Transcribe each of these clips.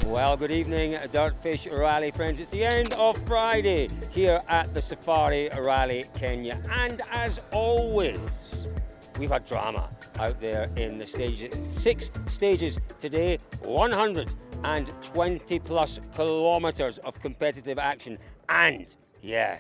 Well, good evening, Dirtfish Rally friends. It's the end of Friday here at the Safari Rally Kenya. And as always, we've had drama out there in the stages. 6 stages today, 120 plus kilometers of competitive action. And yeah,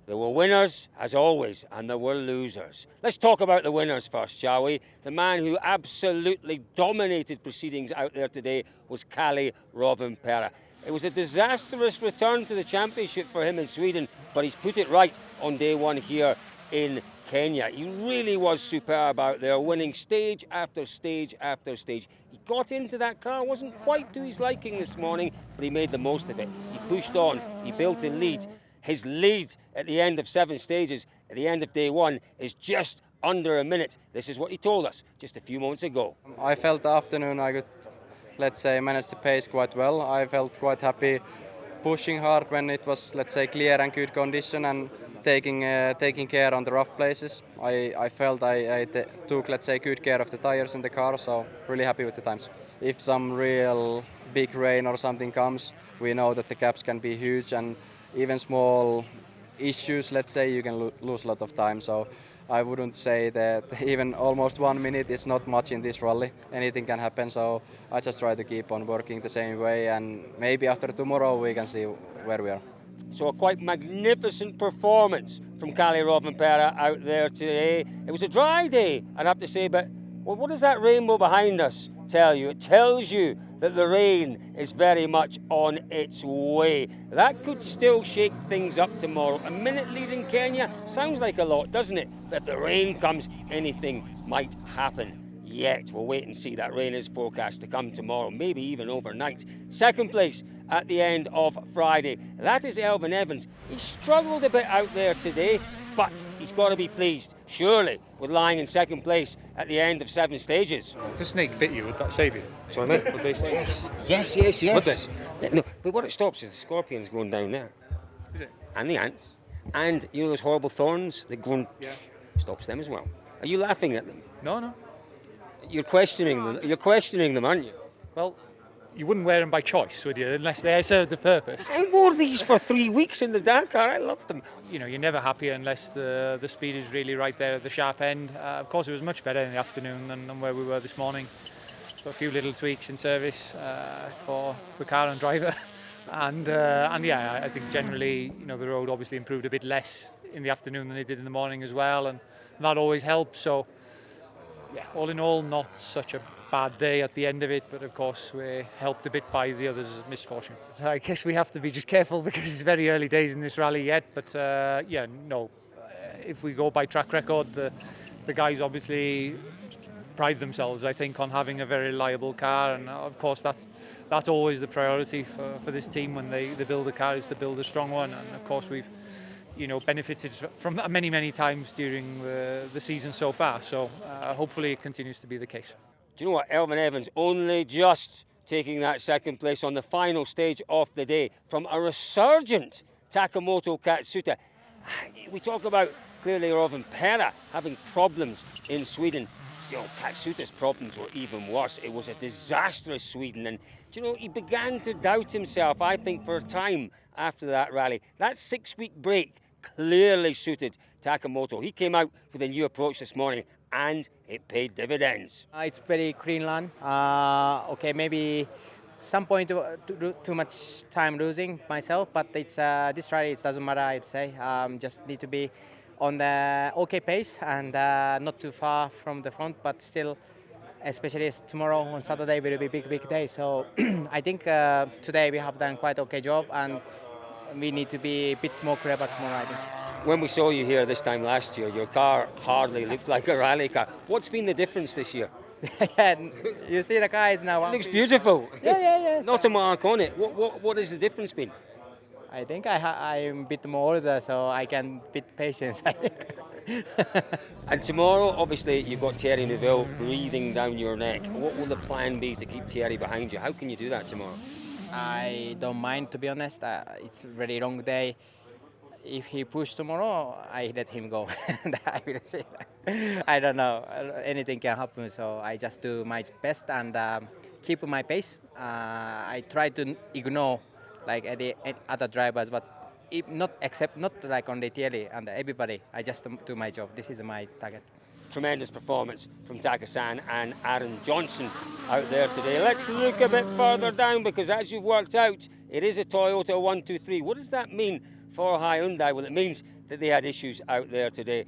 there were winners, as always, and there were losers. Let's talk about the winners first, shall we? The man who absolutely dominated proceedings out there today was Kalle Rovanperä. It was a disastrous return to the championship for him in Sweden, but he's put it right on day one here in Kenya. He really was superb out there, winning stage after stage after stage. He got into that car, wasn't quite to his liking this morning, but he made the most of it. He pushed on, he built a lead. His lead at the end of 7 stages, at the end of day one, is just under a minute. This is what he told us just a few moments ago. I felt the afternoon I could, let's say, manage to pace quite well. I felt quite happy pushing hard when it was, let's say, clear and good condition and taking care on the rough places. I felt I took, let's say, good care of the tires in the car, so really happy with the times. If some real big rain or something comes, we know that the gaps can be huge, and even small issues, let's say, you can lose a lot of time. So I wouldn't say that even almost 1 minute is not much in this rally. Anything can happen, so I just try to keep on working the same way, and maybe after tomorrow we can see where we are. So a quite magnificent performance from Kalle Rovanperä out there today. It was a dry day, I'd have to say, but well, what does that rainbow behind us tell you? It tells you that the rain is very much on its way. That could still shake things up tomorrow. A minute lead in Kenya sounds like a lot, doesn't it? But if the rain comes, anything might happen. Yet we'll wait and see. That rain is forecast to come tomorrow, maybe even overnight. Second place at the end of Friday, that is Elfyn Evans. He struggled a bit out there today, but he's got to be pleased, surely, with lying in second place at the end of 7 stages. If a snake bit you, would that save you? Sorry, mate? Would they say? Yes. Would they? Yeah, no, but what it stops is the scorpions going down there. Is it? And the ants. And, you know, those horrible thorns that go and stops them as well. Are you laughing at them? No. You're questioning them. You're questioning them, aren't you? Well, you wouldn't wear them by choice, would you? Unless they served a purpose. I wore these for 3 weeks in the Dakar. I loved them. You know, you're never happy unless the speed is really right there at the sharp end. Of course, it was much better in the afternoon than where we were this morning. So a few little tweaks in service for the car and driver. And yeah, I think generally, you know, the road obviously improved a bit less in the afternoon than it did in the morning as well. And that always helps. So, yeah, all in all, not such a bad day at the end of it, but of course we're helped a bit by the others' misfortune. I guess we have to be just careful because it's very early days in this rally yet, but if we go by track record, the guys obviously pride themselves, I think, on having a very reliable car, and of course that's always the priority for this team when they build a car, is to build a strong one. And of course we've benefited from that many times during the season so far. So hopefully it continues to be the case. Do you know what? Elfyn Evans only just taking that second place on the final stage of the day from a resurgent Takamoto Katsuta. We talk about clearly Rovanperä having problems in Sweden. You know, Katsuta's problems were even worse. It was a disastrous Sweden, and you know, he began to doubt himself, I think, for a time after that rally. That 6-week break clearly suited Takamoto. He came out with a new approach this morning, and it paid dividends. It's very clean run. Maybe some point too much time losing myself, but it's this rally, it doesn't matter, I'd say. Just need to be on the okay pace and not too far from the front, but still, especially as tomorrow on Saturday will be a big day. So I think today we have done quite okay job, and we need to be a bit more clever tomorrow, I think. When we saw you here this time last year, your car hardly looked like a rally car. What's been the difference this year? Yeah, you see the car is now. It looks beautiful. Yeah. Not a mark on it. What has the difference been? I think I'm a bit more older, so I can bit patience, I think. And tomorrow, obviously, you've got Thierry Neuville breathing down your neck. What will the plan be to keep Thierry behind you? How can you do that tomorrow? I don't mind, to be honest. It's a very long day. If he pushes tomorrow, I let him go. I will say that. I don't know. Anything can happen, so I just do my best and keep my pace. I try to ignore like any other drivers, but not like on the Thierry and everybody. I just do my job. This is my target. Tremendous performance from Taka-san and Aaron Johnson out there today. Let's look a bit further down, because as you've worked out, it is a Toyota 123. What does that mean for Hyundai? Well, it means that they had issues out there today.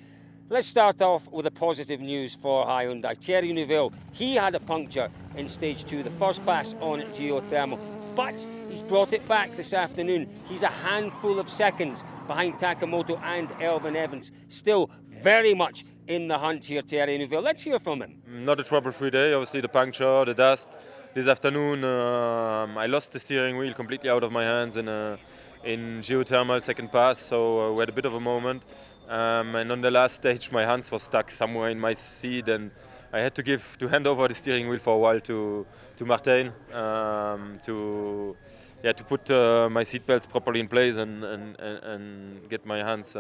Let's start off with the positive news for Hyundai. Thierry Neuville, he had a puncture in stage 2, the first pass on geothermal, but he's brought it back this afternoon. He's a handful of seconds behind Takamoto and Elvin Evans. Still very much in the hunt here, Thierry Neuville. Let's hear from him. Not a trouble-free day. Obviously, the puncture, the dust. This afternoon, I lost the steering wheel completely out of my hands in geothermal second pass, so we had a bit of a moment. And on the last stage, my hands were stuck somewhere in my seat, and I had to hand over the steering wheel for a while to Martin to put my seat belts properly in place and get my hands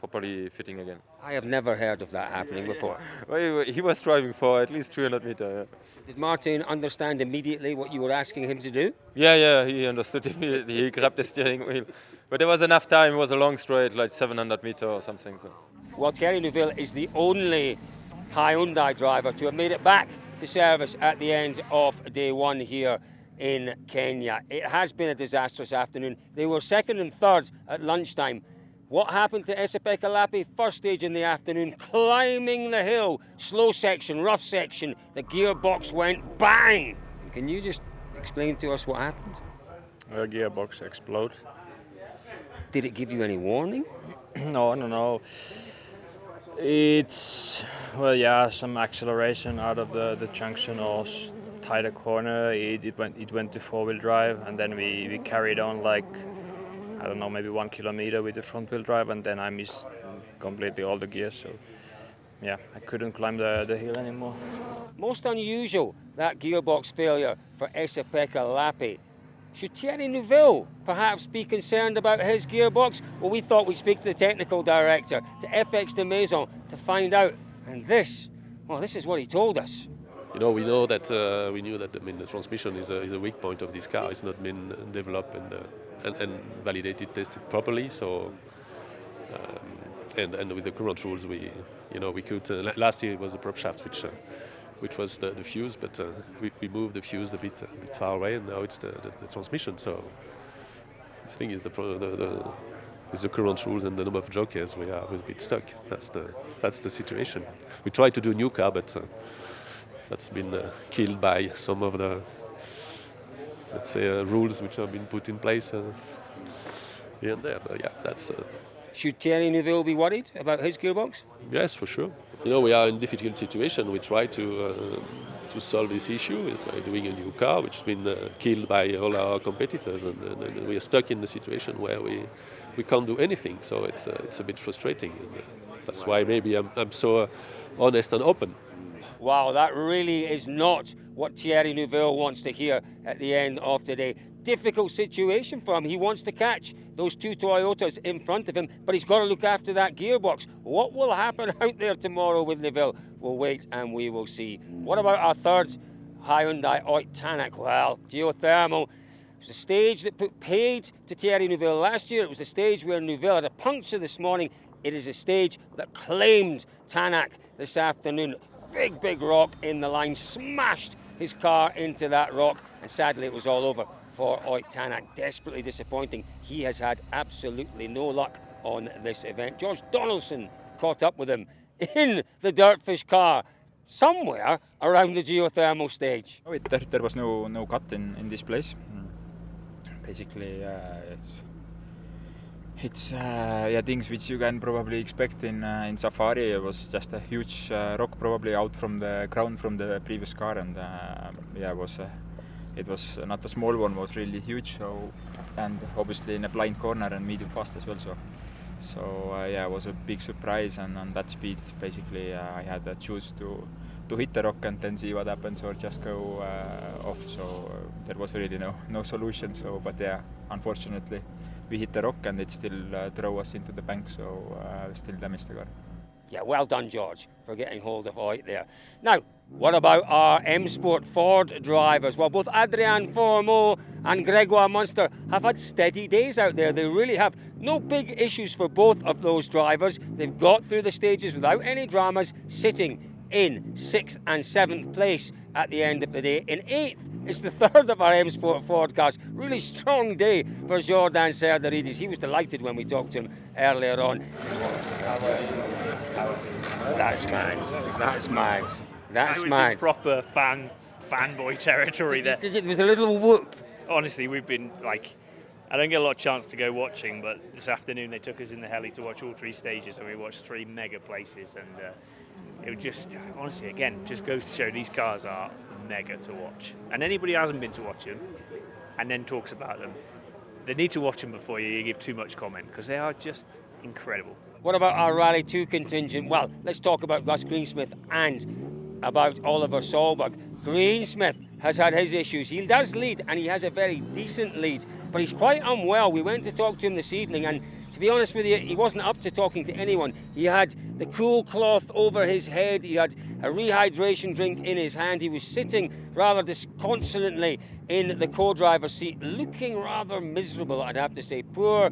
properly fitting again. I have never heard of that happening before. Well, he was driving for at least 300 meters. Yeah. Did Martin understand immediately what you were asking him to do? Yeah, he understood immediately. He grabbed the steering wheel. But there was enough time. It was a long straight, like 700 meters or something. So. Well, Thierry Neuville is the only Hyundai driver to have made it back to service at the end of day 1 here in Kenya. It has been a disastrous afternoon. They were second and third at lunchtime. What happened to Esa-Pekka Lappi? First stage in the afternoon, climbing the hill, slow section, rough section, the gearbox went bang! Can you just explain to us what happened? The gearbox exploded. Did it give you any warning? No. It's, some acceleration out of the junction or tighter corner. It went to four-wheel drive, and then we carried on like, I don't know, maybe 1 kilometer with the front-wheel drive, and then I missed completely all the gears. So, I couldn't climb the hill anymore. Most unusual, that gearbox failure for Esa-Pekka Lappi. Should Thierry Neuville perhaps be concerned about his gearbox? Well, we thought we'd speak to the technical director, to FX de Maison, to find out. And this is what he told us. We knew that the transmission is a weak point of this car. It's not been developed and validated, tested properly. So, and with the current rules, we could. Last year it was the prop shaft, which was the fuse, but we moved the fuse a bit far away, and now it's the transmission. So the thing is, with the current rules and the number of jokers, we're a bit stuck. That's the situation. We tried to do a new car, but that's been killed by some of the, let's say, rules which have been put in place here and there. But that's. Should Thierry Neuville be worried about his gearbox? Yes, for sure. We are in a difficult situation. We try to solve this issue by doing a new car, which has been killed by all our competitors, and we are stuck in the situation where we can't do anything. So it's a bit frustrating. And that's why maybe I'm so honest and open. Wow, that really is not what Thierry Neuville wants to hear at the end of today. Difficult situation for him. He wants to catch those two Toyotas in front of him, but he's got to look after that gearbox. What will happen out there tomorrow with Neuville? We'll wait and we will see. What about our third Hyundai, Tanak? Well, geothermal. It was a stage that put paid to Thierry Neuville last year. It was a stage where Neuville had a puncture this morning. It is a stage that claimed Tanak this afternoon. Big rock in the line, smashed his car into that rock, and sadly it was all over for Tanak. Desperately disappointing. He has had absolutely no luck on this event. George Donaldson caught up with him in the Dirtfish car somewhere around the geothermal stage. There was no cut in this place. Basically, it's things which you can probably expect in Safari. It was just a huge rock probably out from the ground from the previous car, and it was not a small one, was really huge. So, and obviously in a blind corner and medium fast as well. So it was a big surprise, and on that speed basically I had to choose to hit the rock and then see what happens, or just go off. So there was really no solution. So, but unfortunately we hit the rock and it still drove us into the bank, so still damaged the car. Yeah, well done, George, for getting hold of Oit there. Now, what about our M Sport Ford drivers? Well, both Adrian Formeau and Gregoire Munster have had steady days out there. They really have. No big issues for both of those drivers. They've got through the stages without any dramas, sitting in 6th and 7th place at the end of the day. In 8th, it's the 3rd of our M Sport Ford cars. Really strong day for Jordan Serdaridis. He was delighted when we talked to him earlier on. That's mad. That's mad. That's mad. In proper fanboy territory there. It was a little whoop. Honestly, we've been like, I don't get a lot of chance to go watching, but this afternoon they took us in the heli to watch all 3 stages, and we watched 3 mega places, and it was just, honestly, again, just goes to show these cars are mega to watch. And anybody who hasn't been to watch them and then talks about them, they need to watch them before you give too much comment, because they are just incredible. What about our Rally 2 contingent? Well, let's talk about Gus Greensmith and about Oliver Solberg. Greensmith has had his issues. He does lead, and he has a very decent lead, but he's quite unwell. We went to talk to him this evening, and to be honest with you, he wasn't up to talking to anyone. He had the cool cloth over his head. He had a rehydration drink in his hand. He was sitting rather disconsolately in the co-driver's seat, looking rather miserable, I'd have to say. Poor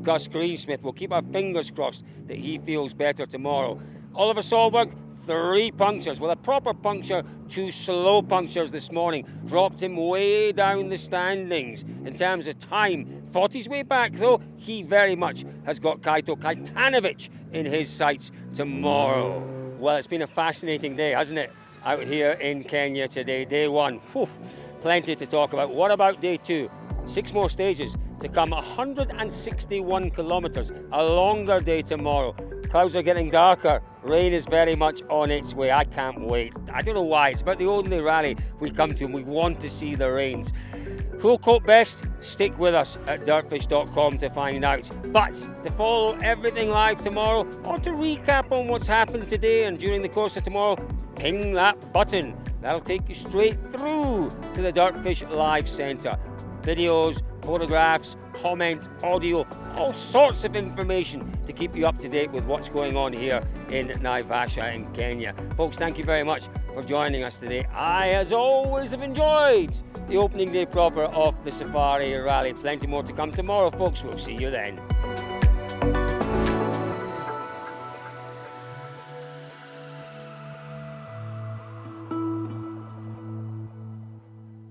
Gus Greensmith. We'll keep our fingers crossed that he feels better tomorrow. Oliver Solberg, 3 punctures. Well, a proper puncture, 2 slow punctures this morning. Dropped him way down the standings in terms of time. Fought his way back, though. He very much has got Kaito Kaitanovic in his sights tomorrow. Well, it's been a fascinating day, hasn't it, out here in Kenya today. Day 1, whew, plenty to talk about. What about day 2? 6 more stages to come, 161 kilometres. A longer day tomorrow. Clouds are getting darker. Rain is very much on its way. I can't wait. I don't know why. It's about the only rally we come to and we want to see the rains. Who'll cope best? Stick with us at dirtfish.com to find out. But to follow everything live tomorrow, or to recap on what's happened today and during the course of tomorrow, ping that button. That'll take you straight through to the Dirtfish Live Centre. Videos, photographs, comment, audio, all sorts of information to keep you up to date with what's going on here in Naivasha in Kenya. Folks, thank you very much for joining us today. I, as always, have enjoyed the opening day proper of the Safari Rally. Plenty more to come tomorrow, folks. We'll see you then.